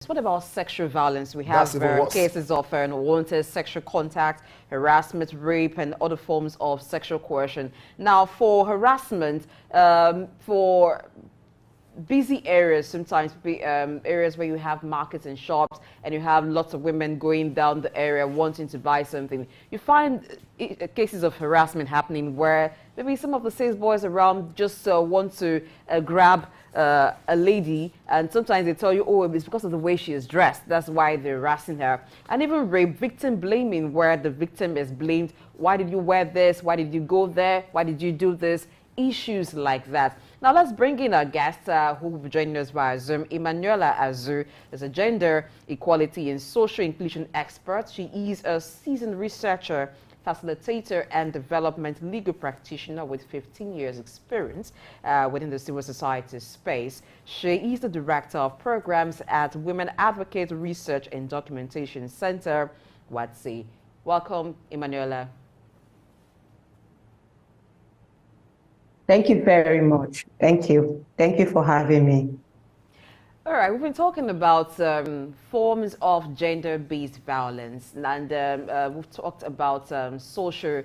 What about sexual violence? We That's have even worse. cases of unwanted sexual contact, harassment, rape, and other forms of sexual coercion. Now, for harassment, for busy areas, sometimes areas where you have markets and shops and you have lots of women going down the area wanting to buy something, you find cases of harassment happening where maybe some of the sales boys around just want to grab a lady, and sometimes they tell you, oh, it's because of the way she is dressed, that's why they're harassing her. And even rape, victim blaming, where the victim is blamed. Why did you wear this? Why did you go there? Why did you do this? Issues like that. Now let's bring in our guest who will be joining us via Zoom. Emmanuela Azu is a gender equality and social inclusion expert. She is a seasoned researcher, facilitator, and development legal practitioner with 15 years experience within the civil society space. She is the director of programs at Women Advocate Research and Documentation Center, WARDC. Welcome, Emmanuela. Thank you very much. Thank you. Thank you for having me. All right, we've been talking about forms of gender-based violence, and we've talked about social,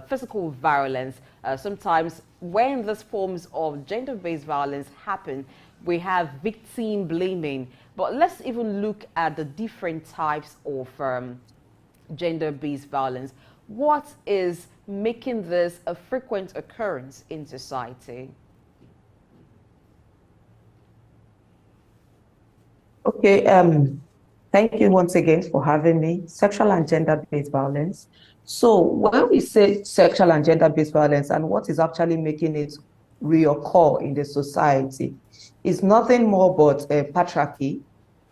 physical violence. Sometimes when these forms of gender-based violence happen, we have victim blaming. But let's even look at the different types of gender-based violence. What is making this a frequent occurrence in society? Okay, thank you once again for having me. Sexual and gender-based violence. So when we say sexual and gender-based violence and what is actually making it reoccur in the society is nothing more but patriarchy.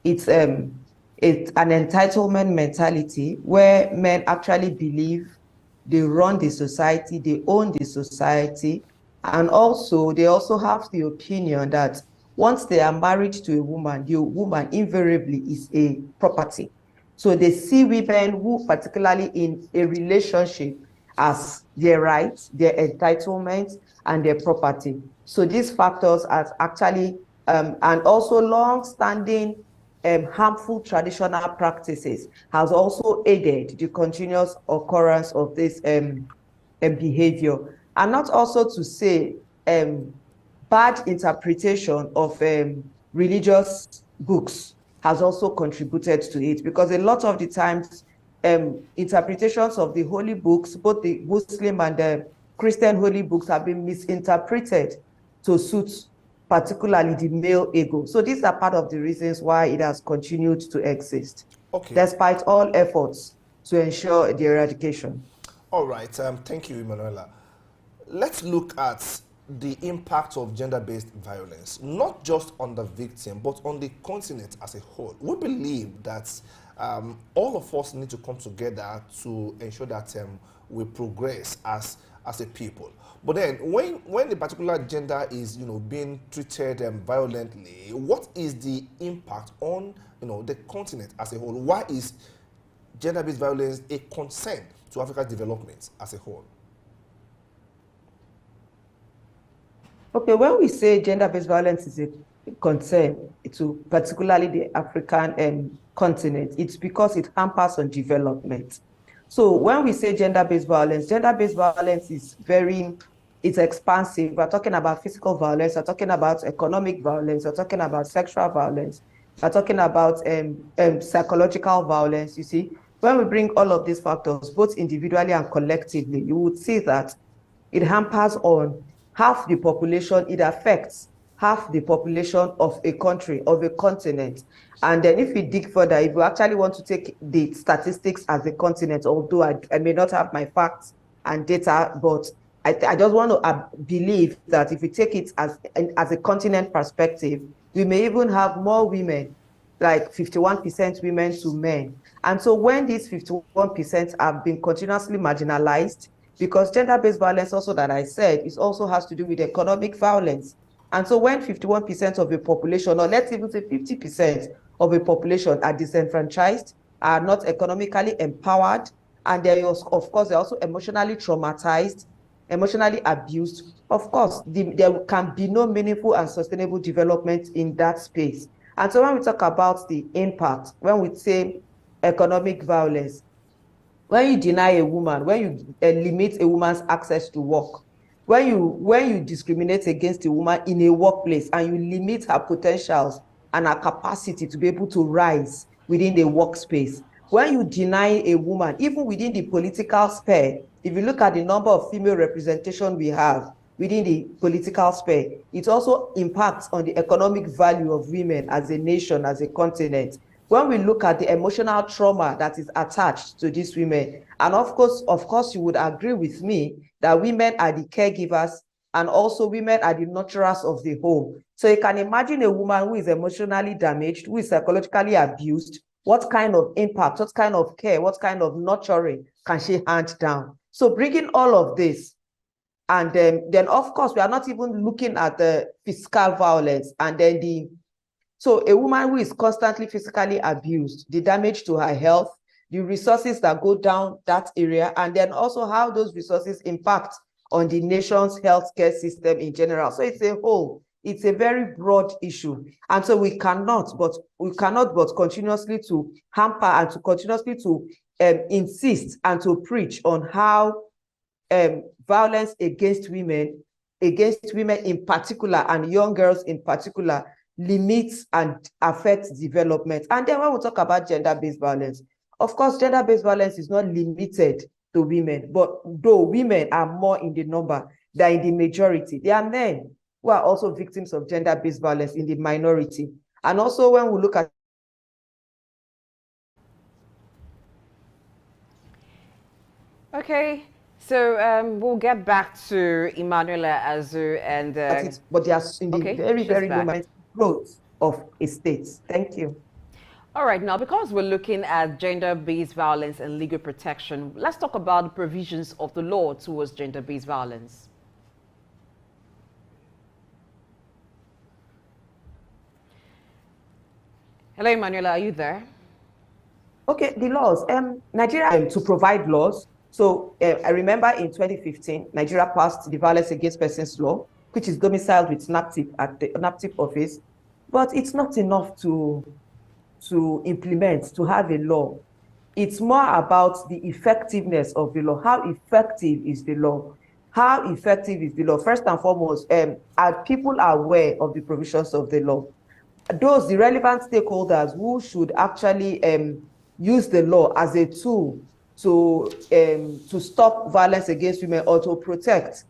It's an entitlement mentality where men actually believe they run the society, they own the society, and also they also have the opinion that once they are married to a woman, the woman invariably is a property. So they see women who, particularly in a relationship, as their rights, their entitlements, and their property. So these factors are actually, and also long-standing harmful traditional practices has also aided the continuous occurrence of this behavior. And not also to say bad interpretation of religious books has also contributed to it, because a lot of the times interpretations of the holy books, both the Muslim and the Christian holy books, have been misinterpreted to suit particularly the male ego. So these are part of the reasons why it has continued to exist, despite all efforts to ensure the eradication. All right, thank you, Emmanuela. Let's look at the impact of gender-based violence, not just on the victim, but on the continent as a whole. We believe that all of us need to come together to ensure that we progress as a people. But then, when a particular gender is, being treated violently, what is the impact on, the continent as a whole? Why is gender-based violence a concern to Africa's development as a whole? Okay, when we say gender-based violence is a concern to particularly the African continent, it's because it hampers on development. So when we say gender-based violence is it's expansive. We're talking about physical violence, we're talking about economic violence, we're talking about sexual violence, we're talking about psychological violence. You see, when we bring all of these factors, both individually and collectively, you would see that it hampers on half the population. It affects half the population of a country, of a continent. And then if we dig further, if you actually want to take the statistics as a continent, although I may not have my facts and data, but I just want to believe that if we take it as a continent perspective, we may even have more women, like 51% women to men. And so when these 51% have been continuously marginalized, because gender-based violence also, that I said, it also has to do with economic violence. And so when 51% of the population, or let's even say 50% of the population, are disenfranchised, are not economically empowered, and they, of course, they're also emotionally traumatized, emotionally abused, of course, there can be no meaningful and sustainable development in that space. And so when we talk about the impact, when we say economic violence, when you deny a woman, when you limit a woman's access to work, when you discriminate against a woman in a workplace and you limit her potentials and her capacity to be able to rise within the workspace, when you deny a woman, even within the political sphere, if you look at the number of female representation we have within the political sphere, it also impacts on the economic value of women as a nation, as a continent. When we look at the emotional trauma that is attached to these women, and of course, you would agree with me that women are the caregivers and also women are the nurturers of the home. So you can imagine a woman who is emotionally damaged, who is psychologically abused, what kind of impact, what kind of care, what kind of nurturing can she hand down? So bringing all of this, and then of course, we are not even looking at the physical violence and then so a woman who is constantly physically abused, the damage to her health, the resources that go down that area, and then also how those resources impact on the nation's healthcare system in general. So it's a whole, it's a very broad issue. And so we cannot but continuously to hamper and to continuously to insist and to preach on how violence against women in particular, and young girls in particular, limits and affects development. And then when we talk about gender-based violence, of course, gender-based violence is not limited to women, but though women are more in the number than in the majority, there are men who are also victims of gender-based violence in the minority. And also when we look at Okay, so we'll get back to Emmanuela Azu and but they are in the very, very back. low growth of a state. Thank you. All right, now because we're looking at gender-based violence and legal protection, let's talk about the provisions of the law towards gender-based violence. Hello, Emmanuela, are you there? Okay, the laws. Nigeria to provide laws. So I remember in 2015, Nigeria passed the Violence Against Persons Law, which is domiciled with NAPTIP at the NAPTIP office, but it's not enough to implement, to have a law. It's more about the effectiveness of the law. How effective is the law? How effective is the law? First and foremost, are people aware of the provisions of the law? Those, the relevant stakeholders who should actually use the law as a tool to stop violence against women or to protect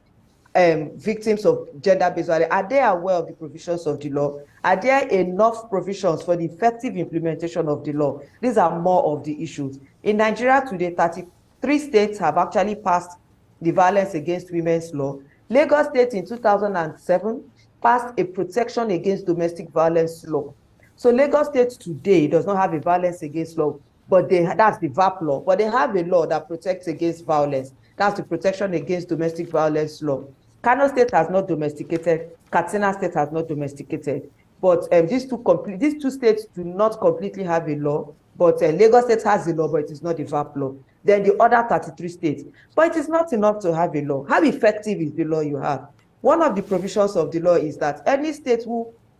victims of gender-based violence, are they aware of the provisions of the law? Are there enough provisions for the effective implementation of the law? These are more of the issues. In Nigeria today, 33 states have actually passed the Violence Against Women's Law. Lagos State in 2007 passed a Protection Against Domestic Violence Law. So Lagos State today does not have a violence against law, but that's the VAP law, but they have a law that protects against violence. That's the Protection Against Domestic Violence Law. Kano State has not domesticated, Katsina State has not domesticated, but these two states do not completely have a law, but Lagos State has a law, but it is not the VAP law. Then the other 33 states, but it is not enough to have a law. How effective is the law you have? One of the provisions of the law is that any state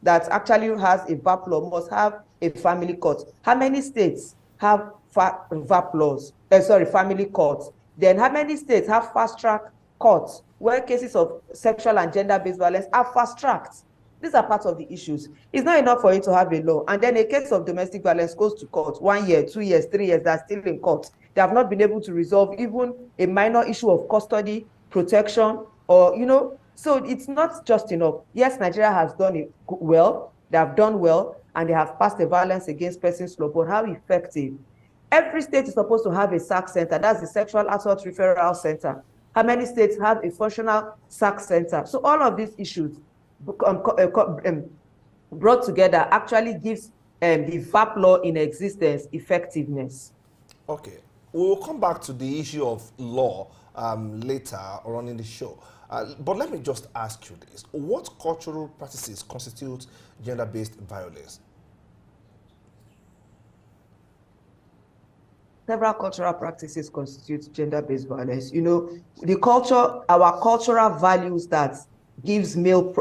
that actually has a VAP law must have a family court. How many states have VAP laws? Family courts. Then how many states have fast-track courts where cases of sexual and gender-based violence are fast-tracked? These are part of the issues. It's not enough for you to have a law, and then a case of domestic violence goes to court 1 year, 2 years, 3 years, they're still in court. They have not been able to resolve even a minor issue of custody, protection, or, so it's not just enough. Yes, Nigeria has done it well, they have done well, and they have passed the Violence Against Persons Law, but how effective? Every state is supposed to have a SAC center, that's the Sexual Assault Referral Center. How many states have a functional SAC center? So all of these issues brought together actually gives the VAP law in existence effectiveness. Okay, we will come back to the issue of law later on in the show. But let me just ask you this. What cultural practices constitute gender-based violence? Several cultural practices constitute gender-based violence. The culture, our cultural values that gives male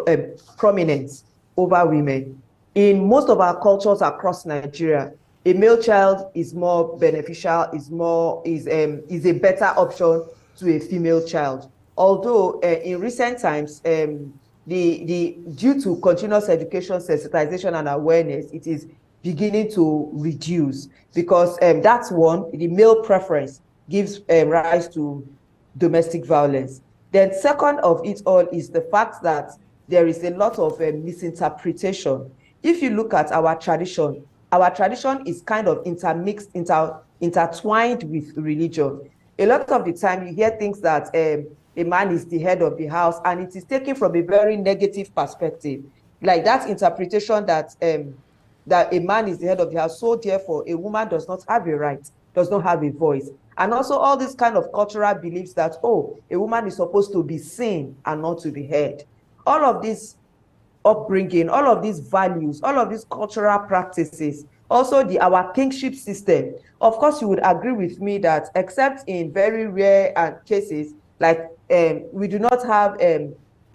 prominence over women. in most of our cultures across Nigeria, a male child is more beneficial, is a better option to a female child. Although in recent times, due to continuous education, sensitization, and awareness, it is beginning to reduce because that's one, the male preference gives rise to domestic violence. Then second of it all is the fact that there is a lot of misinterpretation. If you look at our tradition is kind of intermixed, intertwined with religion. A lot of the time you hear things that a man is the head of the house, and it is taken from a very negative perspective. Like that interpretation that that a man is the head of the house, so therefore a woman does not have a right, does not have a voice. And also all these kind of cultural beliefs that, oh, a woman is supposed to be seen and not to be heard. All of this upbringing, all of these values, all of these cultural practices, also our kingship system. Of course, you would agree with me that except in very rare cases, like we do not have a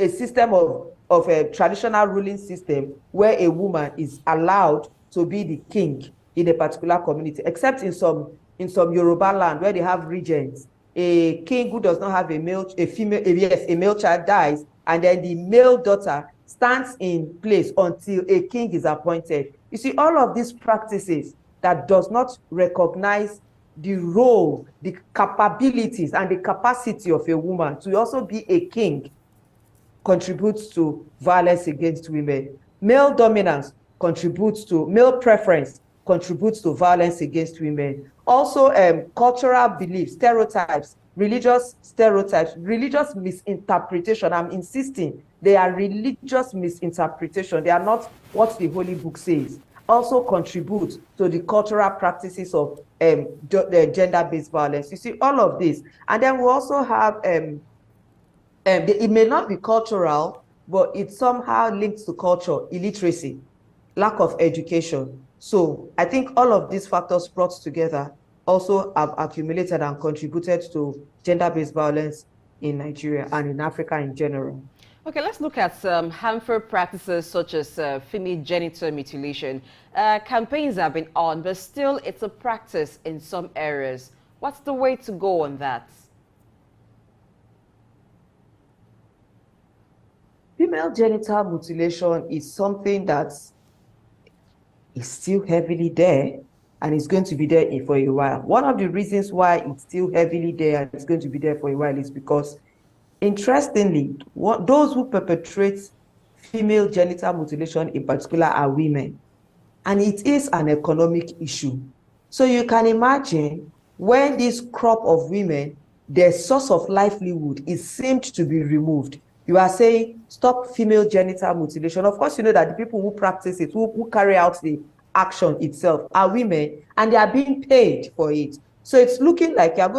system of a traditional ruling system where a woman is allowed to be the king in a particular community, except in some Yoruba land where they have regents. A king who does not have a male child dies, and then the male daughter stands in place until a king is appointed. You see, all of these practices that does not recognize the role, the capabilities, and the capacity of a woman to also be a king contributes to violence against women. Male dominance contributes to, male preference contributes to violence against women. Also, cultural beliefs, stereotypes, religious stereotypes, religious misinterpretation. I'm insisting they are religious misinterpretation. They are not what the Holy Book says. Also contribute to the cultural practices of the gender-based violence. You see, all of this. And then we also have, it may not be cultural, but it somehow links to culture, illiteracy, lack of education. So I think all of these factors brought together also have accumulated and contributed to gender-based violence in Nigeria and in Africa in general. Okay, let's look at some harmful practices such as female genital mutilation. Campaigns have been on, but still it's a practice in some areas. What's the way to go on that? Female genital mutilation is something that is still heavily there and is going to be there for a while. One of the reasons why it's still heavily there and it's going to be there for a while is because, interestingly, those who perpetrate female genital mutilation in particular are women. And it is an economic issue. So you can imagine when this crop of women, their source of livelihood is seemed to be removed. You are saying, stop female genital mutilation. Of course, you know that the people who practice it, who carry out the action itself are women, and they are being paid for it. So it's looking like you are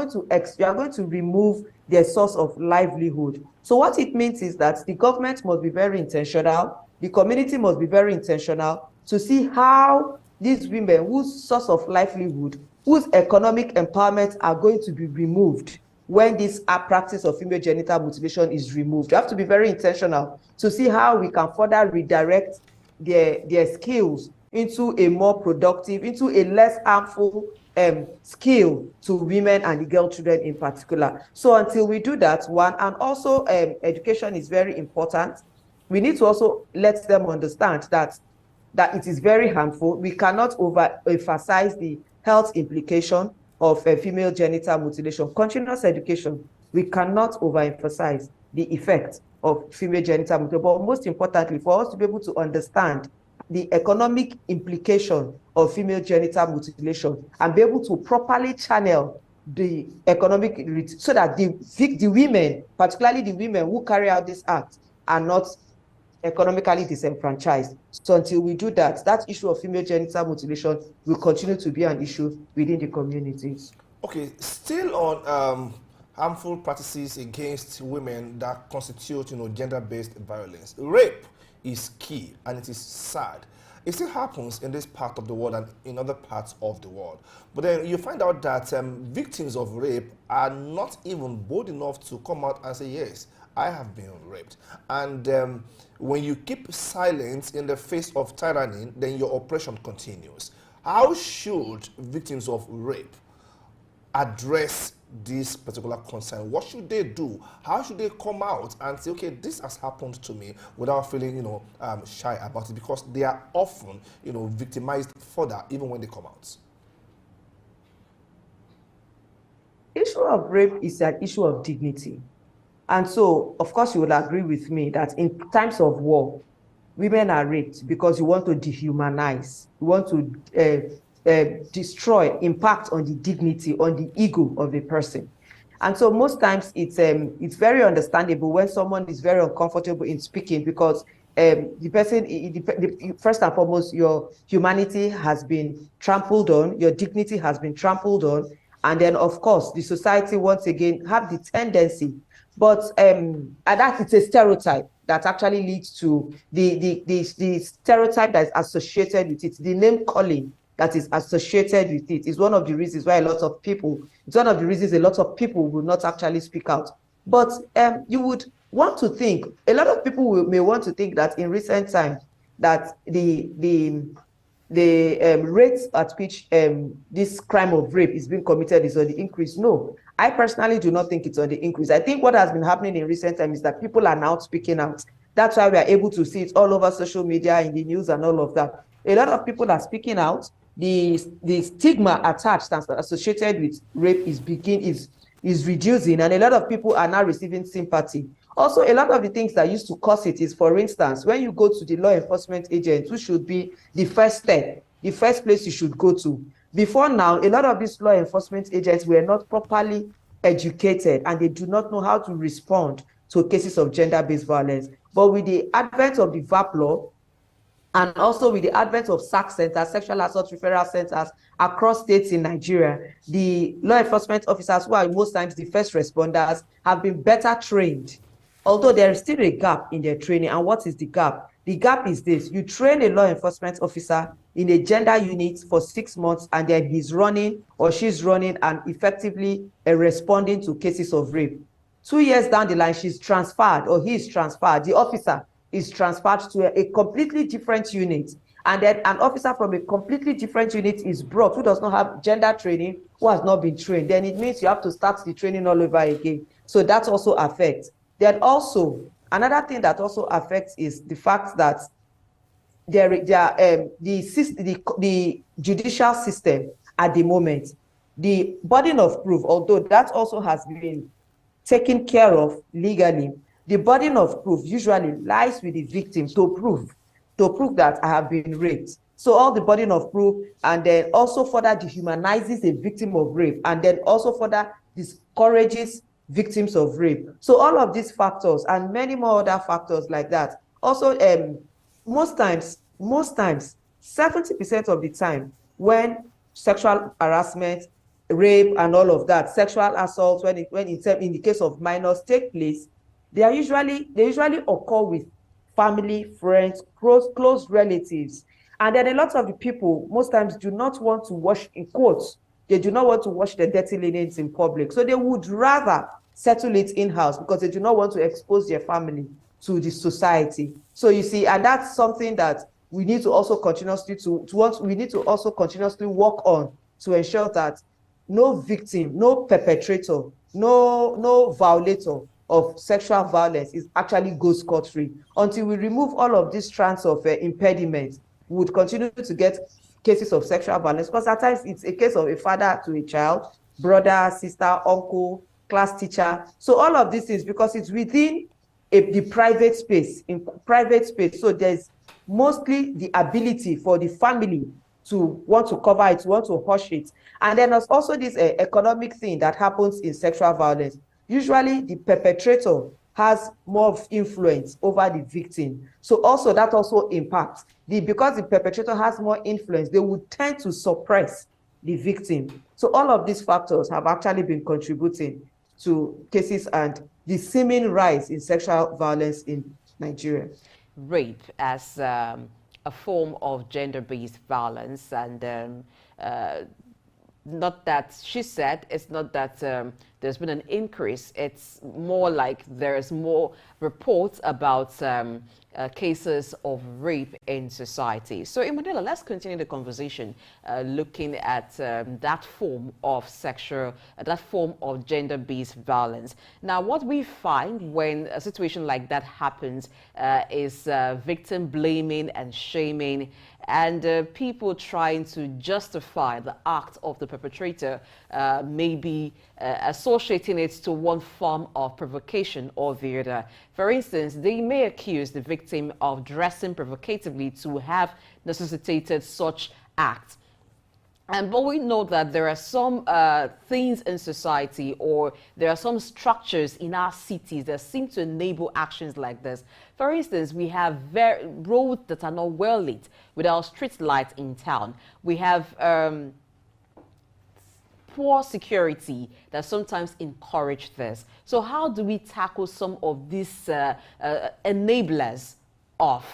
going to remove their source of livelihood. So what it means is that the government must be very intentional, the community must be very intentional to see how these women whose source of livelihood, whose economic empowerment are going to be removed when this practice of female genital mutilation is removed. You have to be very intentional to see how we can further redirect their skills into a more productive, into a less harmful skill to women and the girl children in particular. So until we do that, one, and also education is very important. We need to also let them understand that it is very harmful. We cannot overemphasize the health implication of female genital mutilation. Continuous education, we cannot overemphasize the effect of female genital mutilation, but most importantly, for us to be able to understand the economic implication of female genital mutilation and be able to properly channel the economic, so that the women, particularly the women who carry out this act, are not economically disenfranchised. So until we do that, that issue of female genital mutilation will continue to be an issue within the communities. Okay, still on harmful practices against women that constitute, gender-based violence. Rape is key, and it is sad. It still happens in this part of the world and in other parts of the world. But then you find out that victims of rape are not even bold enough to come out and say, yes, I have been raped. And when you keep silent in the face of tyranny, then your oppression continues. How should victims of rape address this particular concern? What should they do? How should they come out and say, okay, this has happened to me, without feeling, shy about it? Because they are often, victimized further even when they come out. Issue of rape is an issue of dignity. And so, of course, you will agree with me that in times of war, women are raped because you want to dehumanize, you want to destroy, impact on the dignity, on the ego of a person. And so most times it's very understandable when someone is very uncomfortable in speaking, because the person, first and foremost, your humanity has been trampled on, your dignity has been trampled on. And then, of course, the society, once again, have the tendency, but and that it's a stereotype that actually leads to the stereotype that is associated with it, the name calling that is associated with it is one of the reasons why it's one of the reasons a lot of people will not actually speak out. But you would want to think, a lot of people may want to think that in recent times that the rates at which this crime of rape is being committed is on the increase. No, I personally do not think it's on the increase. I think what has been happening in recent times is that people are now speaking out. That's why we are able to see it all over social media, in the news and all of that. A lot of people are speaking out. The stigma attached and associated with rape is reducing, and a lot of people are now receiving sympathy. Also, a lot of the things that used to cause it is, for instance, when you go to the law enforcement agents, who should be the first step, the first place you should go to. Before now, a lot of these law enforcement agents were not properly educated, and they do not know how to respond to cases of gender-based violence. But with the advent of the VAP law, and also with the advent of SAC centers, sexual assault referral centers across states in Nigeria, the law enforcement officers, who are most times the first responders, have been better trained. Although there is still a gap in their training. And what is the gap? The gap is this: you train a law enforcement officer in a gender unit for 6 months, and then he's running or she's running and effectively responding to cases of rape. 2 years down the line, she's transferred, or he is transferred, the officer is transferred to a completely different unit. And then an officer from a completely different unit is brought, who does not have gender training, who has not been trained. Then it means you have to start the training all over again. So that also affects. Then also, another thing that also affects is the fact that the judicial system at the moment, the burden of proof, although that also has been taken care of legally, the burden of proof usually lies with the victim to prove that I have been raped. So all the burden of proof, and then also further dehumanizes a victim of rape, and then also further discourages victims of rape. So all of these factors and many more other factors like that. Also, most times, 70% of the time when sexual harassment, rape, and all of that, sexual assault, when in the case of minors take place, they usually occur with family, friends, close relatives. And then a lot of the people most times do not want to wash, in quotes, they do not want to wash their dirty linens in public. So they would rather settle it in-house, because they do not want to expose their family to the society. So you see, and that's something that we need to also continuously work on, to ensure that no victim, no perpetrator, no violator of sexual violence is actually goes scot-free. Until we remove all of these strands of impediments, we would continue to get cases of sexual violence, because at times it's a case of a father to a child, brother, sister, uncle, class teacher. So all of these things, because it's within the private space, so there's mostly the ability for the family to want to cover it, to want to hush it. And then there's also this economic thing that happens in sexual violence. Usually the perpetrator has more influence over the victim. So also that also impacts. Because the perpetrator has more influence, they would tend to suppress the victim. So all of these factors have actually been contributing to cases and the seeming rise in sexual violence in Nigeria. Rape as a form of gender-based violence, and not that she said, it's not that there's been an increase. It's more like there's more reports about cases of rape in society. So, Emmanuela, let's continue the conversation looking at that form of that form of gender-based violence. Now, what we find when a situation like that happens is victim blaming and shaming, and people trying to justify the act of the perpetrator, maybe associating it to one form of provocation or the other. For instance, they may accuse the victim of dressing provocatively to have necessitated such acts. But we know that there are some things in society, or there are some structures in our cities that seem to enable actions like this. For instance, we have roads that are not well lit without street lights in town. We have poor security that sometimes encourage this. So how do we tackle some of these enablers of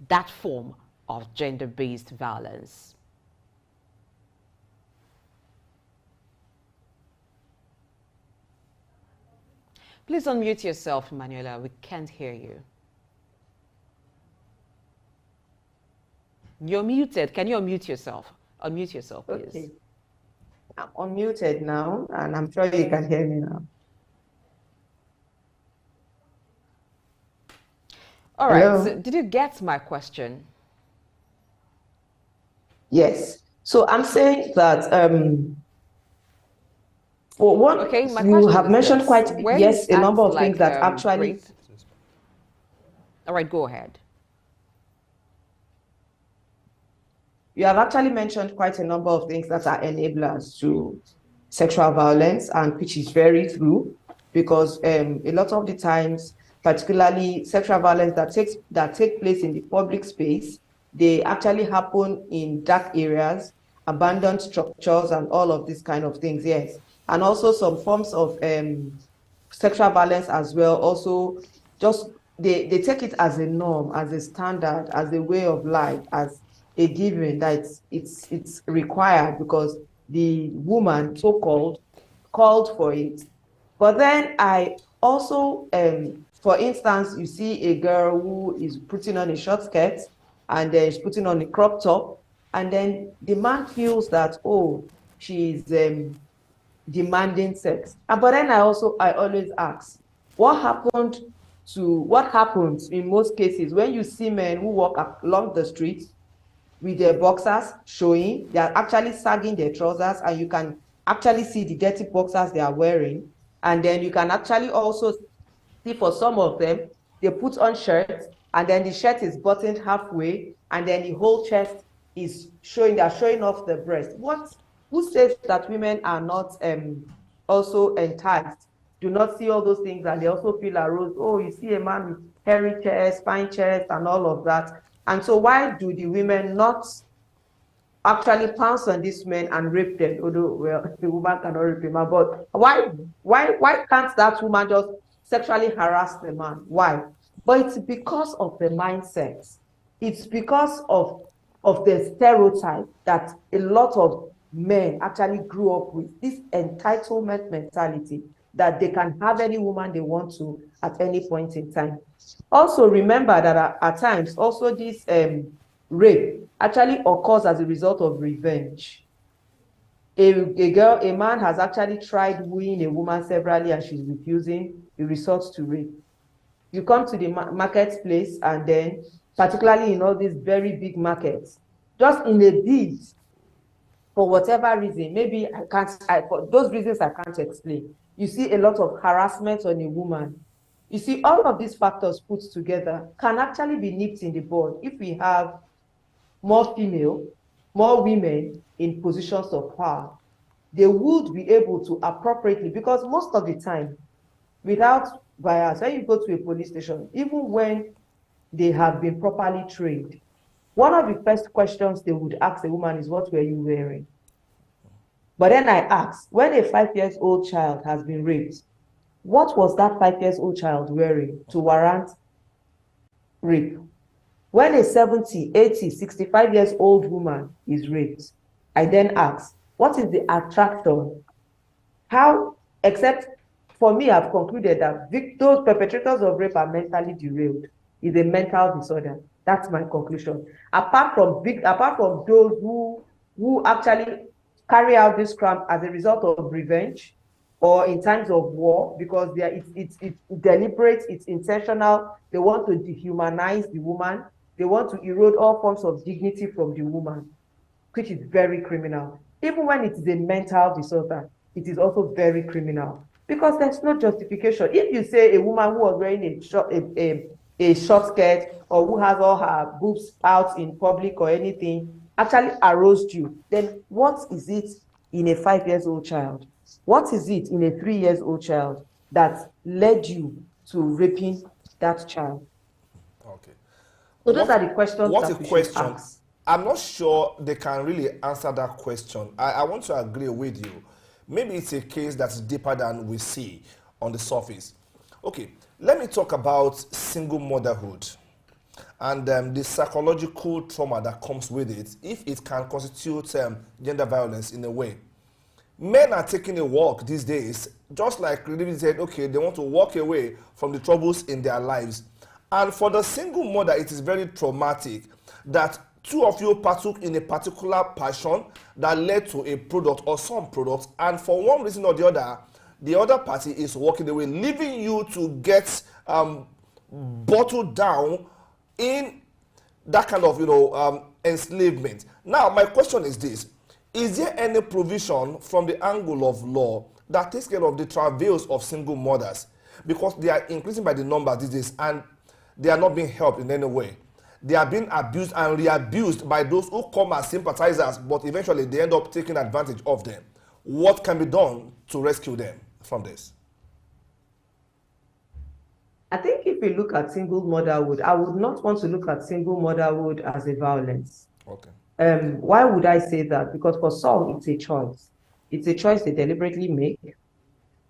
that form of gender-based violence? Please unmute yourself, Emmanuela. We can't hear you. You're muted. Can you unmute yourself? Unmute yourself, please. Okay. I'm unmuted now, and I'm sure you can hear me now. All right. So did you get my question? Yes. So I'm saying that for one, okay, my you have mentioned this. quite yes a number of things that actually. Rape. All right, go ahead. You have actually mentioned quite a number of things that are enablers to sexual violence, and which is very true, because a lot of the times, particularly sexual violence that take place in the public space, they actually happen in dark areas, abandoned structures, and all of these kind of things. Yes, and also some forms of sexual violence as well. Also, just they take it as a norm, as a standard, as a way of life, as a given, that it's required because the woman so-called called for it. But then I also, for instance, you see a girl who is putting on a short skirt and then she's putting on a crop top, and then the man feels that, oh, she's demanding sex. But then I always ask, what happens in most cases when you see men who walk along the street with their boxers showing, they are actually sagging their trousers, and you can actually see the dirty boxers they are wearing. And then you can actually also see for some of them, they put on shirts, and then the shirt is buttoned halfway, and then the whole chest is showing, they're showing off the breast. Who says that women are not also enticed, do not see all those things, and they also feel aroused? Oh, you see a man with hairy chest, fine chest, and all of that. And so why do the women not actually pounce on these men and rape them? Although, well, the woman cannot rape him, but why can't that woman just sexually harass the man? Why? But it's because of the mindset. It's because of the stereotype that a lot of men actually grew up with, this entitlement mentality that they can have any woman they want to at any point in time. Also remember that at times, also this rape actually occurs as a result of revenge. A man has actually tried wooing a woman severally and she's refusing, he resorts to rape. You come to the marketplace, and then, particularly in all these very big markets, just in a bid, for whatever reason, maybe for those reasons I can't explain, you see a lot of harassment on a woman. You see, all of these factors put together can actually be nipped in the bud if we have more women in positions of power. They would be able to appropriately, because most of the time, without bias, when you go to a police station, even when they have been properly trained, one of the first questions they would ask a woman is, what were you wearing? But then I ask, when a 5-year-old child has been raped, what was that 5-year-old child wearing to warrant rape? When a 70, 80, 65 years old woman is raped, I then ask, What is the attraction? How, except for me, I've concluded that those perpetrators of rape are mentally derailed. It's a mental disorder. That's my conclusion. Apart from those who actually carry out this crime as a result of revenge or in times of war, because it's deliberate, it's intentional. They want to dehumanize the woman. They want to erode all forms of dignity from the woman, which is very criminal. Even when it is a mental disorder, it is also very criminal because there's no justification. If you say a woman who was wearing a short skirt or who has all her boobs out in public or anything actually aroused you, then what is it in a 5-year-old child? What is it in a 3-year-old child that led you to raping that child? Okay. So those are the questions what that a we question. should ask. I'm not sure they can really answer that question. I want to agree with you. Maybe it's a case that's deeper than we see on the surface. Okay, let me talk about single motherhood and the psychological trauma that comes with it, if it can constitute gender violence in a way. Men are taking a walk these days, just like David said, okay, they want to walk away from the troubles in their lives. And for the single mother, it is very traumatic that two of you partook in a particular passion that led to a product or some products, and for one reason or the other party is walking away, leaving you to get bottled down in that kind of enslavement. Now, my question is this: is there any provision from the angle of law that takes care of the travails of single mothers? Because they are increasing by the number these days and they are not being helped in any way. They are being abused and re-abused by those who come as sympathizers, but eventually they end up taking advantage of them. What can be done to rescue them from this? I think if we look at single motherhood, I would not want to look at single motherhood as a violence. Okay. Why would I say that? Because for some, it's a choice. It's a choice they deliberately make.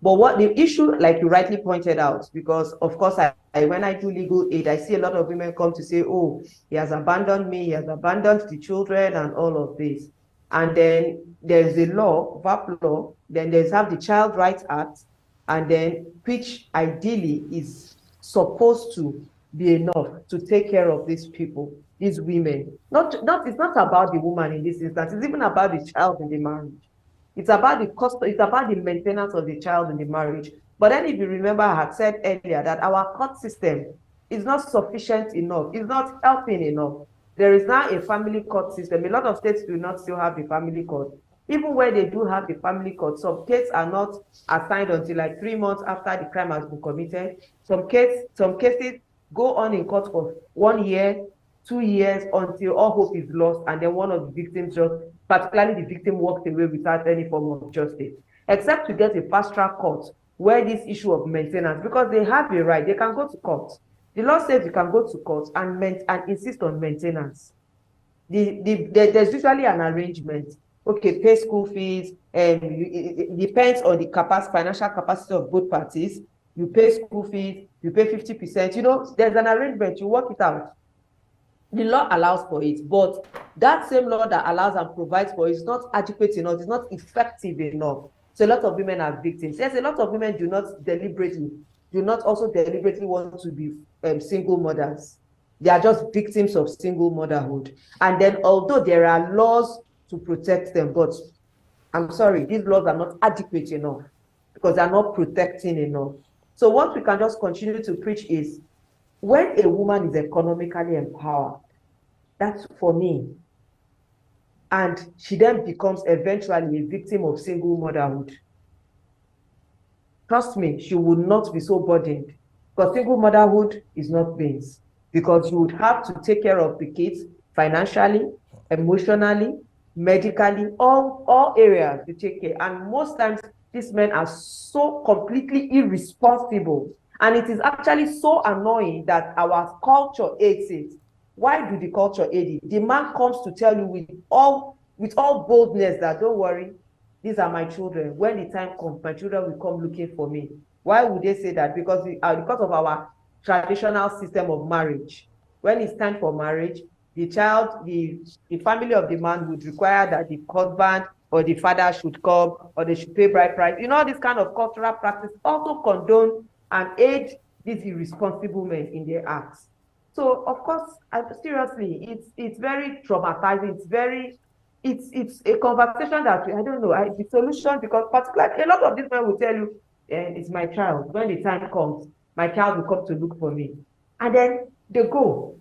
But what the issue, like you rightly pointed out, because of course, when I do legal aid, I see a lot of women come to say, oh, he has abandoned me, he has abandoned the children and all of this. And then there's a law, VAP law, then there's the Child Rights Act, and then which ideally is supposed to be enough to take care of these people, these women. It's not about the woman in this instance, it's even about the child in the marriage. It's about the cost, it's about the maintenance of the child in the marriage. But then if you remember, I had said earlier that our court system is not sufficient enough, it's not helping enough. There is now a family court system. A lot of states do not still have the family court. Even where they do have the family court, some cases are not assigned until like 3 months after the crime has been committed. Some cases go on in court for 1 year, 2 years, until all hope is lost, and then one of the victims, particularly the victim, walks away without any form of justice, except to get a fast-track court where this issue of maintenance, because they have a right, they can go to court. The law says you can go to court and insist on maintenance. There's usually an arrangement. Okay, pay school fees, and it depends on the financial capacity of both parties. You pay school fees, you pay 50%. There's an arrangement, you work it out. The law allows for it, but that same law that allows and provides for it is not adequate enough, it's not effective enough. So a lot of women are victims. Yes, a lot of women do not also deliberately want to be single mothers. They are just victims of single motherhood. And then although there are laws to protect them, but I'm sorry, these laws are not adequate enough because they're not protecting enough. So what we can just continue to preach is, when a woman is economically empowered, that's for me, and she then becomes eventually a victim of single motherhood, trust me, she would not be so burdened, because single motherhood is not beans, because you would have to take care of the kids financially, emotionally, medically, all areas you take care. And most times these men are so completely irresponsible, and it is actually so annoying that our culture aids it. Why do the culture aid it? The man comes to tell you with all boldness that, don't worry, these are my children. When the time comes, my children will come looking for me. Why would they say that? Because of our traditional system of marriage. When it's time for marriage, the family of the man would require that the husband or the father should come, or they should pay bride price. You know, this kind of cultural practice also condone and aid these irresponsible men in their acts. So, of course, seriously, it's very traumatizing. It's a conversation that I don't know. The solution, because particularly a lot of these men will tell you, it's my child. When the time comes, my child will come to look for me, and then they go,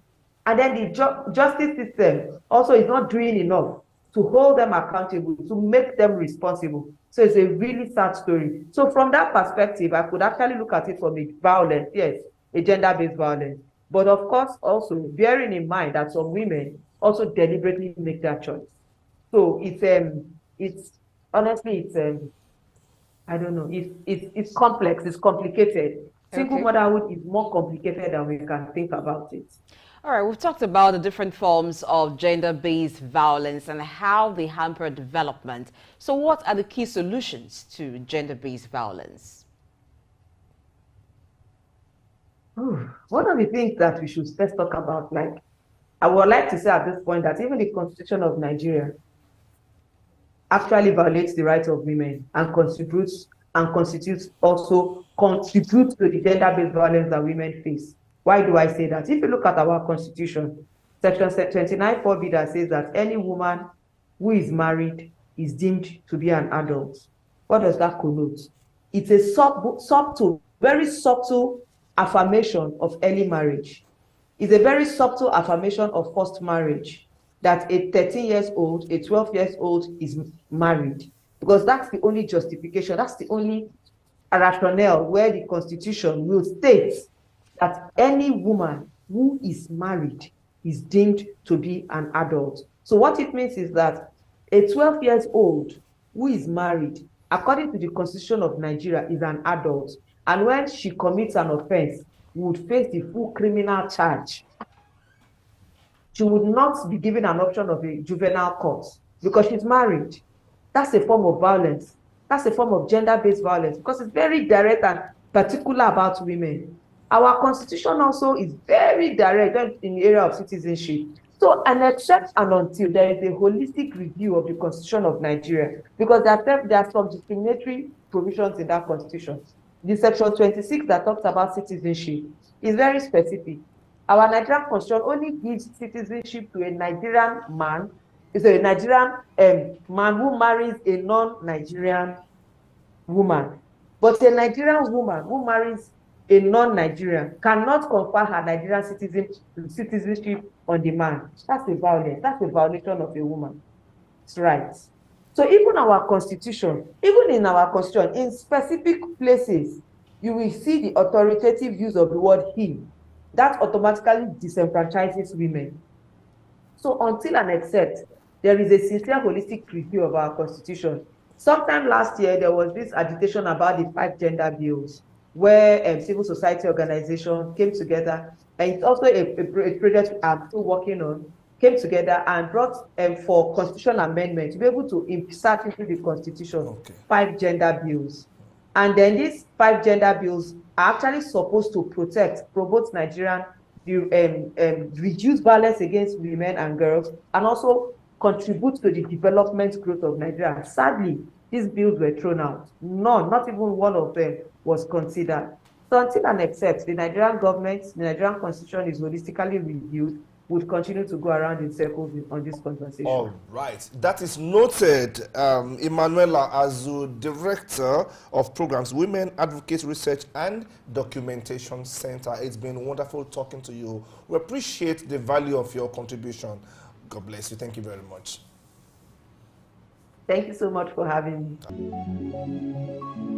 and then the justice system also is not doing enough to hold them accountable, to make them responsible. So it's a really sad story. So from that perspective, I could actually look at it from a violence, yes, a gender-based violence. But of course, also bearing in mind that some women also deliberately make that choice. So it's honestly, I don't know, it's complex, it's complicated. Single motherhood is more complicated than we can think about it. All right, we've talked about the different forms of gender-based violence and how they hamper development. So what are the key solutions to gender-based violence? One of the things that we should first talk about, like, I would like to say at this point that even the Constitution of Nigeria actually violates the rights of women and constitutes also contributes to the gender-based violence that women face. Why do I say that? If you look at our Constitution, Section 29(4)(b) that says that any woman who is married is deemed to be an adult. What does that connote? It's a subtle, very subtle affirmation of early marriage. It's a very subtle affirmation of forced marriage, that a 13 years old, a 12 years old is married, because that's the only justification, that's the only rationale where the Constitution will state that any woman who is married is deemed to be an adult. So what it means is that a 12 years old who is married, according to the Constitution of Nigeria, is an adult. And when she commits an offense, would face the full criminal charge. She would not be given an option of a juvenile court because she's married. That's a form of violence. That's a form of gender-based violence because it's very direct and particular about women. Our Constitution also is very direct in the area of citizenship. So, and except and until there is a holistic review of the Constitution of Nigeria, because there are some discriminatory provisions in that Constitution. The Section 26 that talks about citizenship is very specific. Our Nigerian Constitution only gives citizenship to a Nigerian man. It's a Nigerian man who marries a non-Nigerian woman. But a Nigerian woman who marries a non-Nigerian cannot confer her Nigerian citizenship on the man. That's a violence. That's a violation of a woman's rights. So even our Constitution, even in our Constitution, in specific places, you will see the authoritative use of the word he. That automatically disenfranchises women. So until and except there is a sincere holistic review of our Constitution. Sometime last year, there was this agitation about the 5 gender bills, where civil society organizations came together, and it's also a project I'm still working on, came together and brought for constitutional amendment to be able to insert into the Constitution 5 gender bills. And then these 5 gender bills are actually supposed to promote Nigerian, reduce violence against women and girls, and also contribute to the development growth of Nigeria. Sadly, these bills were thrown out. None, not even one of them was considered. So until and except the Nigerian government, the Nigerian Constitution is holistically reviewed, would continue to go around in circles on this conversation. All right. That is noted. Emmanuela Azu, Director of Programs, Women Advocates Research and Documentation Center. It's been wonderful talking to you. We appreciate the value of your contribution. God bless you. Thank you very much. Thank you so much for having me.